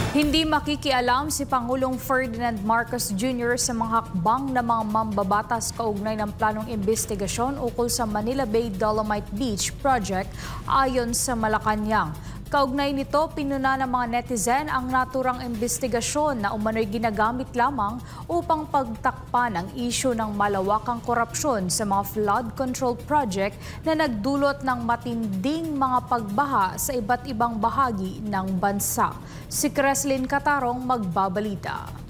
Hindi makikialam si Pangulong Ferdinand Marcos Jr. sa mga hakbang ng mga mambabatas kaugnay ng planong imbestigasyon ukol sa Manila Bay Dolomite Beach Project ayon sa Malacanang. Kaugnay nito, pinuna ng mga netizen ang naturang imbestigasyon na umano'y ginagamit lamang upang pagtakpan ang isyu ng malawakang korupsyon sa mga flood control project na nagdulot ng matinding mga pagbaha sa iba't ibang bahagi ng bansa. Si Creslyn Catarong magbabalita.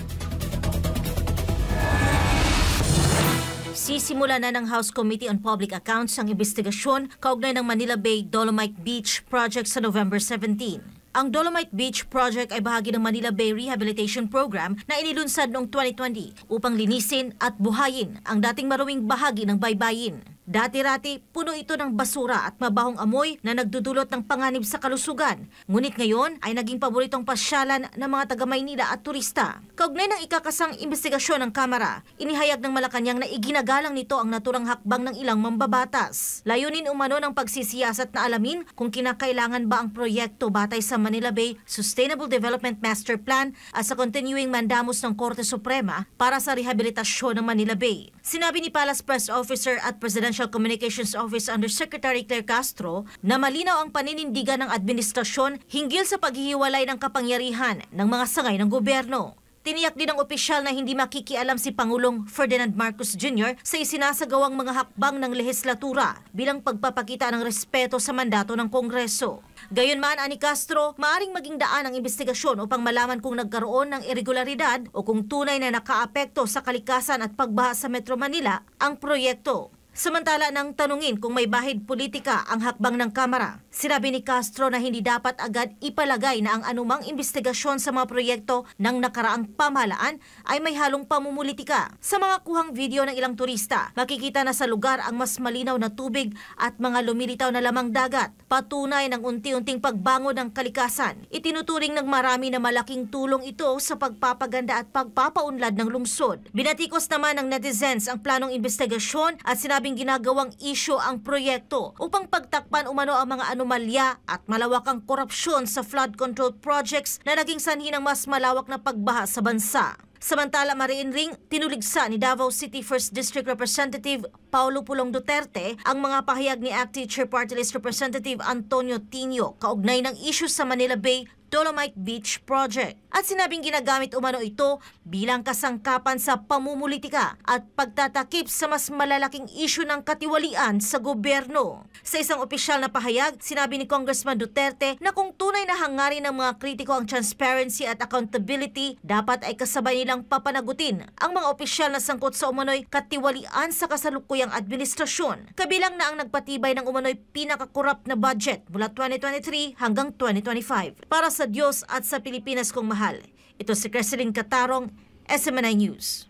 Sisimula na ng House Committee on Public Accounts ang investigasyon kaugnay ng Manila Bay Dolomite Beach Project sa November 17. Ang Dolomite Beach Project ay bahagi ng Manila Bay Rehabilitation Program na inilunsad noong 2020 upang linisin at buhayin ang dating maruwing bahagi ng baybayin. Dati-rati, puno ito ng basura at mabahong amoy na nagdudulot ng panganib sa kalusugan. Ngunit ngayon ay naging paboritong pasyalan ng mga taga-Maynila at turista. Kaugnay ng ikakasang investigasyon ng Kamara, inihayag ng Malacanang na iginagalang nito ang naturang hakbang ng ilang mambabatas. Layunin umano ng pagsisiyasat na alamin kung kinakailangan ba ang proyekto batay sa Manila Bay Sustainable Development Master Plan at sa continuing mandamus ng Korte Suprema para sa rehabilitasyon ng Manila Bay. Sinabi ni Palace Press Officer at Presidential Communications Office Undersecretary Claire Castro na malinaw ang paninindigan ng administrasyon hinggil sa paghihiwalay ng kapangyarihan ng mga sangay ng gobyerno. Tiniyak din ng opisyal na hindi makikialam si Pangulong Ferdinand Marcos Jr. sa isinasagawang mga hakbang ng lehislatura bilang pagpapakita ng respeto sa mandato ng Kongreso. Gayunman, ani Castro, maaring maging daan ang investigasyon upang malaman kung nagkaroon ng irregularidad o kung tunay na nakaapekto sa kalikasan at pagbaha sa Metro Manila ang proyekto. Samantala nang tanungin kung may bahid politika ang hakbang ng Kamara, sinabi ni Castro na hindi dapat agad ipalagay na ang anumang investigasyon sa mga proyekto ng nakaraang pamahalaan ay may halong pamumulitika. Sa mga kuhang video ng ilang turista, makikita na sa lugar ang mas malinaw na tubig at mga lumilitaw na lamang dagat. Patunay ng unti-unting pagbangon ng kalikasan. Itinuturing ng marami na malaking tulong ito sa pagpapaganda at pagpapaunlad ng lungsod. Binatikos naman ng netizens ang planong investigasyon at sinabing ginagawang isyu ang proyekto upang pagtakpan umano ang mga anomalya at malawakang korupsyon sa flood control projects na naging sanhi ng mas malawak na pagbaha sa bansa. Samantala, mariinring tinuligsa ni Davao City 1st District Representative Paulo Pulong Duterte ang mga pahayag ni ACT Teacher Party List Representative Antonio Tinio kaugnay ng isyu sa Manila Bay Dolomite Beach Project. At sinabing ginagamit umano ito bilang kasangkapan sa pamumulitika at pagtatakip sa mas malalaking isyu ng katiwalian sa gobyerno. Sa isang opisyal na pahayag, sinabi ni Congressman Duterte na kung tunay na hangarin ng mga kritiko ang transparency at accountability, dapat ay kasabay nilang papanagutin ang mga opisyal na sangkot sa umano'y katiwalian sa kasalukuyang administrasyon. Kabilang na ang nagpatibay ng umano'y pinakakorrupt na budget mula 2023 hanggang 2025. Para sa Diyos at sa Pilipinas kong mahal. Ito si Creslyn Catarong, SMNI News.